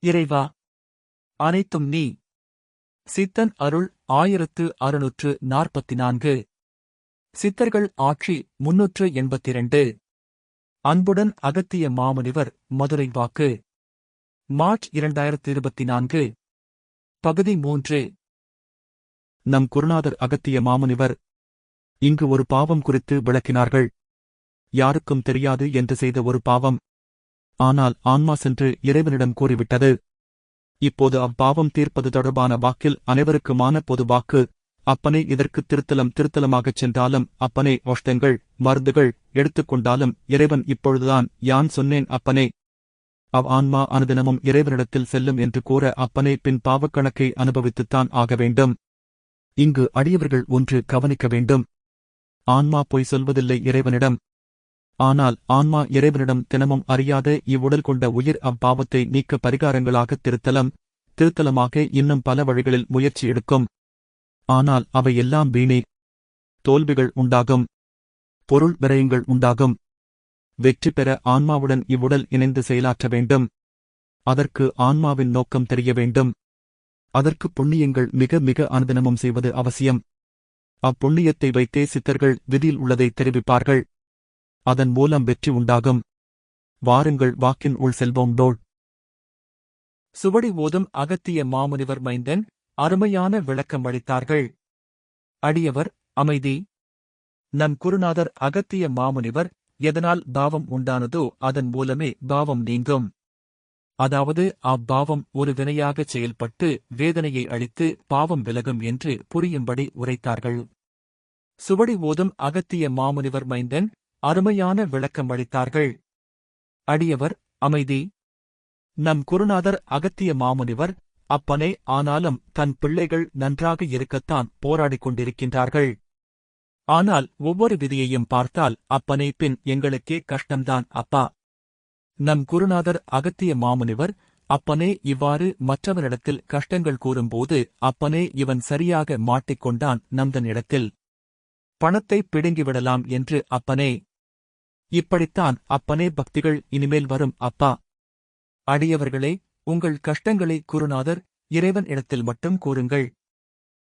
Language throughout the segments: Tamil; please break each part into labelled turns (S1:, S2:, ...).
S1: இறைவா! அனைத்தும் நீ. சித்தன் அருள் 1644. சித்தர்கள் ஆட்சி 382. அன்புடன் அகத்திய மாமுனிவர். மதுரை வாக்கு. மார்ச் 2024. பகுதி 3. நம் குருநாதர் அகத்திய மாமுனிவர் இங்கு ஒரு பாவம் குறித்து விளக்கினார்கள். யாருக்கும் தெரியாது என்று செய்த ஒரு பாவம். ஆனால் ஆன்மா சென்று இறைவனிடம் கூறிவிட்டது. இப்போது அப்பாவம் தீர்ப்பது தொடர்பான வாக்கில் அனைவருக்குமான பொது வாக்கு. அப்பனே, இதற்கு திருத்தலமாகச் சென்றாலும் அப்பனே, ஓஷ்டங்கள் மருந்துகள் எடுத்துக்கொண்டாலும் இறைவன் இப்பொழுதுதான் யான் சொன்னேன் அப்பனே. ஆன்மா அனுதினமும் இறைவனிடத்தில் செல்லும் என்று கூற அப்பனே பின் பாவக்கணக்கை அனுபவித்துத்தான் ஆக வேண்டும். இங்கு அடியவர்கள் ஒன்று கவனிக்க வேண்டும். ஆன்மா பொய் சொல்வதில்லை இறைவனிடம். ஆனால் ஆன்மா இறைவனிடம் தினமும் அறியாத இவ்வுடல் கொண்ட உயிர் அப்பாவத்தை நீக்க பரிகாரங்களாக திருத்தலமாக இன்னும் பல வழிகளில் முயற்சி எடுக்கும். ஆனால் அவை எல்லாம் வீணே. தோல்விகள் உண்டாகும். பொருள் விரயங்கள் உண்டாகும். வெற்றி பெற ஆன்மாவுடன் இவ்வுடல் இணைந்து செயலாற்ற வேண்டும். அதற்கு ஆன்மாவின் நோக்கம் தெரிய வேண்டும். அதற்கு புண்ணியங்கள் மிக மிக அனுதினமும் செய்வது அவசியம். அப்புண்ணியத்தை வைத்தே சித்தர்கள் விதியில் உள்ளதை தெரிவிப்பார்கள். அதன் மூலம் வெற்றி உண்டாகும். வாருங்கள் வாக்கின் உள் செல்வோம். டோள் சுவடி ஓதும் அகத்திய மாமுனிவர் மைந்தன் அருமையான விளக்கம் அளித்தார்கள். அடியவர் அமைதி. நம் குருநாதர் அகத்திய மாமுனிவர் எதனால் பாவம் உண்டானதோ அதன் மூலமே பாவம் நீங்கும். அதாவது அப்பாவம் ஒரு வினையாகச் செயல்பட்டு வேதனையை அளித்து பாவம் விலகும் என்று புரியும்படி உரைத்தார்கள். சுவடி ஓதும் அகத்திய மாமுனிவர் மைந்தன் அருமையான விளக்கம் அளித்தார்கள். அடியவர் அமைதி. நம் குருநாதர் அகத்திய மாமுனிவர் அப்பனே, ஆனாலும் தன் பிள்ளைகள் நன்றாக இருக்கத்தான் போராடிக் கொண்டிருக்கின்றார்கள். ஆனால் ஒவ்வொரு விதியையும் பார்த்தால் அப்பனே பின் எங்களுக்கே கஷ்டம்தான் அப்பா. நம் குருநாதர் அகத்திய மாமுனிவர் அப்பனே இவ்வாறு மற்றவரிடத்தில் கஷ்டங்கள் கூறும்போது அப்பனே இவன் சரியாக மாட்டிக்கொண்டான் நம்தனிடத்தில். பணத்தை பிடுங்கிவிடலாம் என்று அப்பனே. இப்படித்தான் அப்பனே பக்திகள் இனிமேல் வரும் அப்பா. அடியவர்களே, உங்கள் கஷ்டங்களை குருநாதர் இறைவன் இடத்தில் மட்டும் கூறுங்கள்.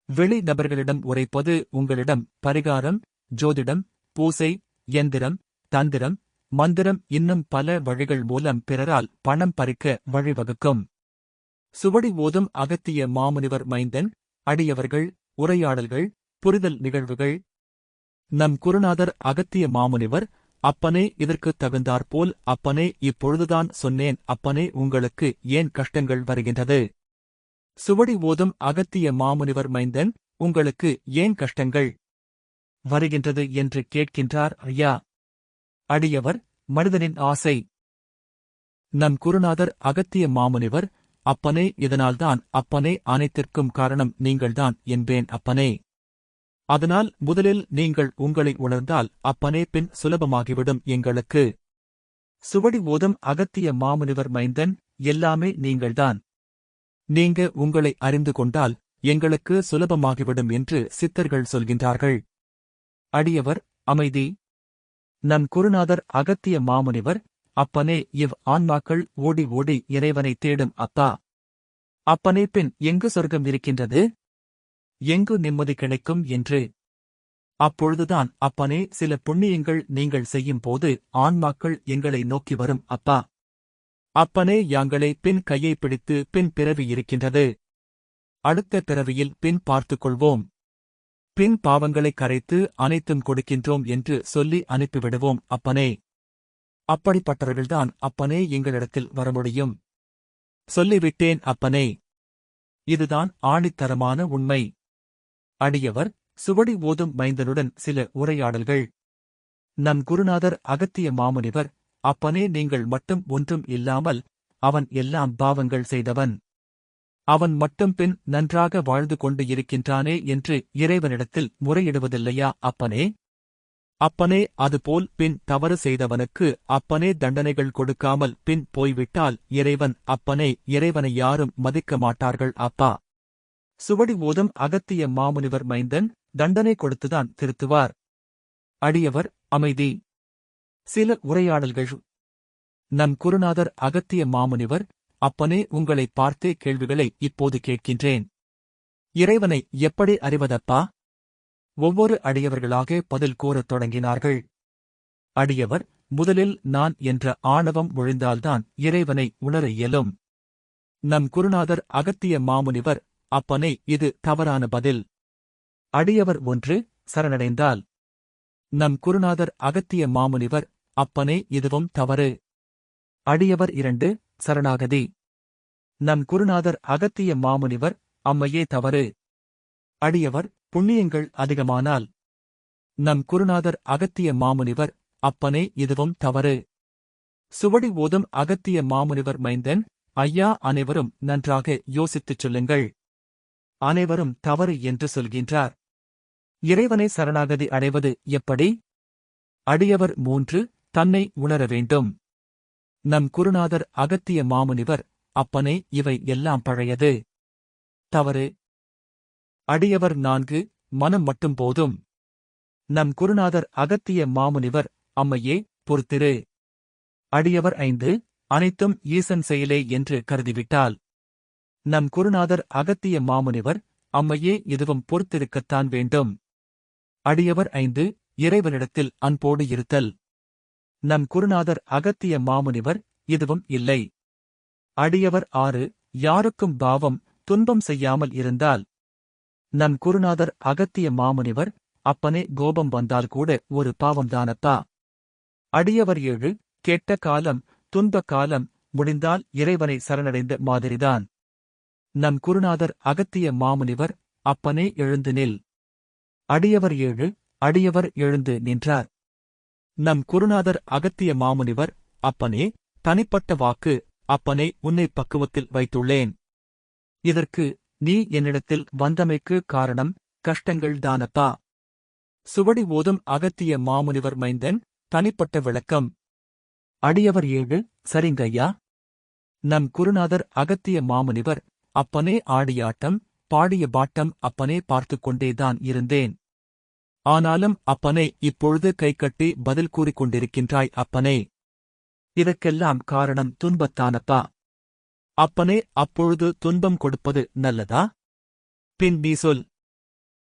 S1: வெளி நபர்களிடம் உரைப்பது உங்களிடம் பரிகாரம், ஜோதிடம், பூசை, யந்திரம், தந்திரம், மந்திரம் இன்னும் பல வழிகள் மூலம் பிறரால் பணம் பறிக்க வழிவகுக்கும். சுவடி ஓதும் அகத்திய மாமுனிவர் மைந்தன் அடியவர்கள் உரையாடல்கள் புரிதல் நிகழ்வுகள். நம் குருநாதர் அகத்திய மாமுனிவர் அப்பனே இதற்குத் தகுந்தாற்போல் அப்பனே இப்பொழுதுதான் சொன்னேன் அப்பனே உங்களுக்கு ஏன் கஷ்டங்கள் வருகின்றது. சுவடி ஓதும் அகத்திய மாமுனிவர் மைந்தன் உங்களுக்கு ஏன் கஷ்டங்கள் வருகின்றது என்று கேட்கின்றார். ஐயா! அடியவர் மனிதனின் ஆசை. நம் குருநாதர் அகத்திய மாமுனிவர் அப்பனே இதனால்தான் அப்பனே அனைத்திற்கும் காரணம் நீங்கள்தான் என்பேன் அப்பனே. அதனால் முதலில் நீங்கள் உங்களை உணர்ந்தால் அப்பனே பின் சுலபமாகிவிடும் எங்களுக்கு. சுவடி ஓதும் அகத்திய மாமுனிவர் மைந்தன் எல்லாமே நீங்கள்தான். நீங்க உங்களை அறிந்து கொண்டால் எங்களுக்கு சுலபமாகிவிடும் என்று சித்தர்கள் சொல்கின்றார்கள். அடியவர் அமைதி. நம் குருநாதர் அகத்திய மாமுனிவர் அப்பனே இவ் ஆன்மாக்கள் ஓடி ஓடி இறைவனை தேடும் அப்பா. அப்பனே பின் எங்கு சொர்க்கம் இருக்கின்றது, எங்கு நிம்மதி கிடைக்கும் என்று. அப்பொழுதுதான் அப்பனே சில புண்ணியங்கள் நீங்கள் செய்யும் போது ஆன்மாக்கள் எங்களை நோக்கி வரும் அப்பா. அப்பனே யாங்களே பின் கையை பிடித்து பின் பிறவி இருக்கின்றது. அடுத்த பிறவியில் பின் பார்த்துக் கொள்வோம். பின் பாவங்களை கரைத்து அனைத்தும் கொடுக்கின்றோம் என்று சொல்லி அனுப்பிவிடுவோம் அப்பனே. அப்படிப்பட்டவர்கள்தான் அப்பனே எங்களிடத்தில் வர முடியும். சொல்லிவிட்டேன் அப்பனே. இதுதான் ஆணித்தரமான உண்மை. அடியவர் சுவடி ஓதும் மைந்தனுடன் சில உரையாடல்கள். நம் குருநாதர் அகத்திய மாமுனிவர் அப்பனே நீங்கள் மட்டும் ஒன்றும் இல்லாமல் அவன் எல்லாம் பாவங்கள் செய்தவன். அவன் மட்டும் பின் நன்றாக வாழ்ந்து கொண்டு இருக்கின்றானே என்று இறைவனிடத்தில் முறையிடுவதில்லையா அப்பனே. அப்பனே அதுபோல் பின் தவறு செய்தவனுக்கு அப்பனே தண்டனைகள் கொடுக்காமல் பின் போய்விட்டால் இறைவன் அப்பனே இறைவனை யாரும் மதிக்க மாட்டார்கள் அப்பா. சுவடி ஓதும் அகத்திய மாமுனிவர் மைந்தன் தண்டனை கொடுத்துதான் திருத்துவார். அடியவர் அமைதி. சில உரையாடல்கள். நம் குருநாதர் அகத்திய மாமுனிவர் அப்பனே உங்களை பார்த்தே கேள்விகளை இப்போது கேட்கின்றேன். இறைவனை எப்படி அறிவதப்பா? ஒவ்வொரு அடியவர்களாக பதில் கூறத் தொடங்கினார்கள். அடியவர், முதலில் நான் என்ற ஆணவம் ஒழிந்தால்தான் இறைவனை உணர இயலும். நம் குருநாதர் அகத்திய மாமுனிவர், அப்பனே இது தவறான பதில். அடியவர் 1 சரணடைந்தால். நம் குருநாதர் அகத்திய மாமுனிவர், அப்பனே இதுவும் தவறு. அடியவர் 2 சரணாகதி. நம் குருநாதர் அகத்திய மாமுனிவர், அம்மையே தவறு. அடியவர், புண்ணியங்கள் அதிகமானால். நம் குருநாதர் அகத்திய மாமுனிவர், அப்பனே இதுவும் தவறு. சுவடி ஓதும் அகத்திய மாமுனிவர் மைந்தன், ஐயா அனைவரும் நன்றாக யோசித்துச் சொல்லுங்கள். அனைவரும் தவறு என்று சொல்கின்றார். இறைவனை சரணாகதி அடைவது எப்படி? அடியவர் 3 தன்னை உணர வேண்டும். நம் குருநாதர் அகத்திய மாமுனிவர், அப்பனே இவை எல்லாம் பழையது. தவறு. அடியவர் 4 மனம் மட்டும் போதும். நம் குருநாதர் அகத்திய மாமுனிவர், அம்மையே பொறுத்திரு. அடியவர் 5 அனைத்தும் ஈசன் செயலே என்று கருதிவிட்டால். நம் குருநாதர் அகத்திய மாமுனிவர், அம்மையே இதுவும் பொறுத்திருக்கத்தான் வேண்டும். அடியவர் 5 இறைவனிடத்தில் அன்போடு இருத்தல். நம் குருநாதர் அகத்திய மாமுனிவர், இதுவும் இல்லை. அடியவர் 6 யாருக்கும் பாவம் துன்பம் செய்யாமல் இருந்தால். நம் குருநாதர் அகத்திய மாமுனிவர், அப்பனே கோபம் வந்தால் கூட ஒரு பாவம்தானப்பா. அடியவர் 7 கெட்ட காலம் துன்ப காலம் முடிந்தால் இறைவனை சரணடைந்த மாதிரிதான். நம் குருநாதர் அகத்திய மாமுனிவர், அப்பனே எழுந்து நில். அடியவர் 7 அடியவர் எழுந்து நின்றார். நம் குருநாதர் அகத்திய மாமுனிவர், அப்பனே தனிப்பட்ட வாக்கு, அப்பனே உன்னை பக்குவத்தில் வைத்துள்ளேன். இதற்கு நீ என்னிடத்தில் வந்தமைக்கு காரணம் கஷ்டங்கள் தானப்பா. சுவடி ஓதும் அகத்திய மாமுனிவர் மைந்தன், தனிப்பட்ட விளக்கம். அடியவர் 7 சரிங்கய்யா. நம் குருநாதர் அகத்திய மாமுனிவர், அப்பனே ஆடியாட்டம் பாடிய பாட்டம் அப்பனே பார்த்துக் கொண்டேதான் இருந்தேன். ஆனாலும் அப்பனே இப்பொழுது கைகட்டி பதில் கூறிக் கொண்டிருக்கின்றாய் அப்பனே. இதற்கெல்லாம் காரணம் துன்பத்தானப்பா. அப்பனே அப்பொழுது துன்பம் கொடுப்பது நல்லதா? பின் நீ சொல்.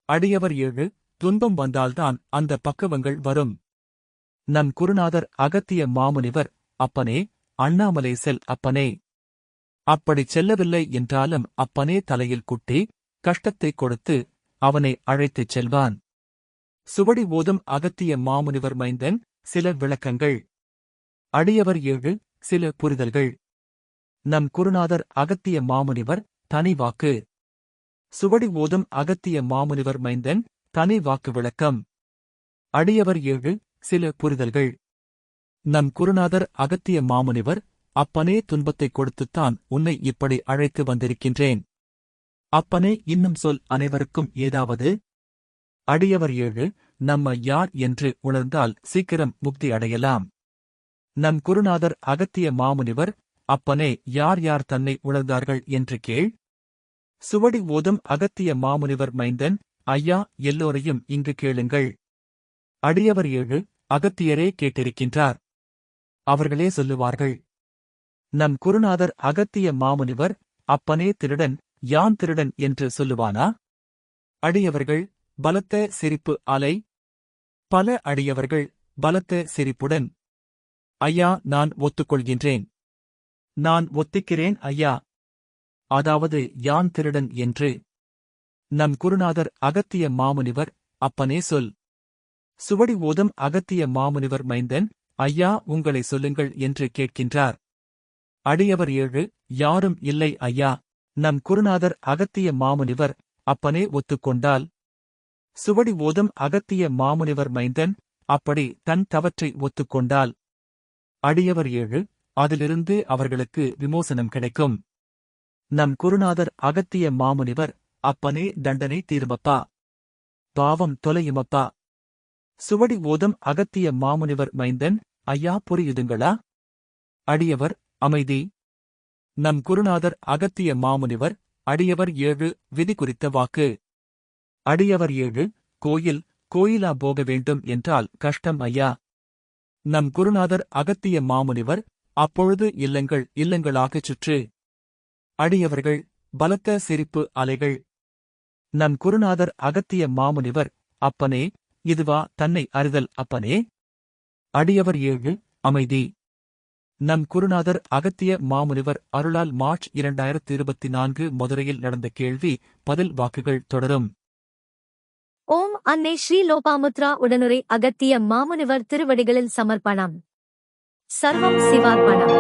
S1: அடியவர் 7 துன்பம் வந்தால்தான் அந்த பக்குவங்கள் வரும். நம் குருநாதர் அகத்திய மாமுனிவர், அப்பனே அண்ணாமலை செல் அப்பனே. அப்படிச் செல்லவில்லை என்றாலும் அப்பனே தலையில் குட்டி கஷ்டத்தைக் கொடுத்து அவனை அழைத்துச் செல்வான். சுவடி ஓதும் அகத்திய மாமுனிவர் மைந்தன், சில விளக்கங்கள். அடியவர் 7 சில புரிதல்கள். நம் குருநாதர் அகத்திய மாமுனிவர், தனி வாக்கு. சுவடி ஓதும் அகத்திய மாமுனிவர் மைந்தன், தனி வாக்கு விளக்கம். அடியவர் 7 சில புரிதல்கள். நம் குருநாதர் அகத்திய மாமுனிவர், அப்பனே துன்பத்தைக் கொடுத்துத்தான் உன்னை இப்படி அழைத்து வந்திருக்கின்றேன். அப்பனே இன்னும் சொல் அனைவருக்கும் ஏதாவது. அடியவர் 7 நம்ம யார் என்று உணர்ந்தால் சீக்கிரம் முக்தி அடையலாம். நம் குருநாதர் அகத்திய மாமுனிவர், அப்பனே யார் யார் தன்னை உணர்ந்தார்கள் என்று கேள். சுவடி ஓதும் அகத்திய மாமுனிவர் மைந்தன், ஐயா எல்லோரையும் இங்கு கேளுங்கள். அடியவர் 7 அகத்தியரே கேட்டிருக்கின்றார். அவர்களே சொல்லுவார்கள். நம் குருநாதர் அகத்திய மாமுனிவர், அப்பனே திருடன் யான் திருடன் என்று சொல்லுவானா? அடியவர்கள் பலத்த சிரிப்பு அலை. பல அடியவர்கள் பலத்த சிரிப்புடன், ஐயா நான் ஒத்துக்கொள்கின்றேன். நான் ஒத்திக்கிறேன் ஐயா. அதாவது யான் திருடன் என்று. நம் குருநாதர் அகத்திய மாமுனிவர், அப்பனே சொல். சுவடி ஓதும் அகத்திய மாமுனிவர் மைந்தன், ஐயா உங்களை சொல்லுங்கள் என்று கேட்கின்றார். அடியவர் 7 யாரும் இல்லை ஐயா. நம் குருநாதர் அகத்திய மாமுனிவர், அப்பனே ஒத்துக்கொண்டால். சுவடி ஓதும் அகத்திய மாமுனிவர் மைந்தன், அப்படி தன் தவற்றை ஒத்துக்கொண்டால். அடியவர் 7 அதிலிருந்து அவர்களுக்கு விமோசனம் கிடைக்கும். நம் குருநாதர் அகத்திய மாமுனிவர், அப்பனே தண்டனை தீருமப்பா. பாவம் தொலையுமப்பா. சுவடி ஓதும் அகத்திய மாமுனிவர் மைந்தன், ஐயா புரியுதுங்களா? அடியவர், அமைதி. நம் குருநாதர் அகத்திய மாமுனிவர், அடியவர் 7 விதி குறித்த வாக்கு. அடியவர் 7 கோயிலா போக வேண்டும் என்றால் கஷ்டம் ஐயா. நம் குருநாதர் அகத்திய மாமுனிவர், அப்பொழுது இல்லங்களாகச் சுற்று. அடியவர்கள் பலத்த சிரிப்பு அலைகள். நம் குருநாதர் அகத்திய மாமுனிவர், அப்பனே, இதுவா தன்னை அறிதல் அப்பனே? அடியவர் 7 அமைதி. நம் குருநாதர் அகத்திய மாமுனிவர் அருளால் மார்ச் 2024 மதுரையில் நடந்த கேள்வி பதில் வாக்குகள் தொடரும்.
S2: ஓம் அன்னை ஸ்ரீ லோபாமுத்ரா உடனுரை அகத்திய மாமுனிவர் திருவடிகளில் சமர்ப்பணம். சர்வம் சிவார்ப்பணம்.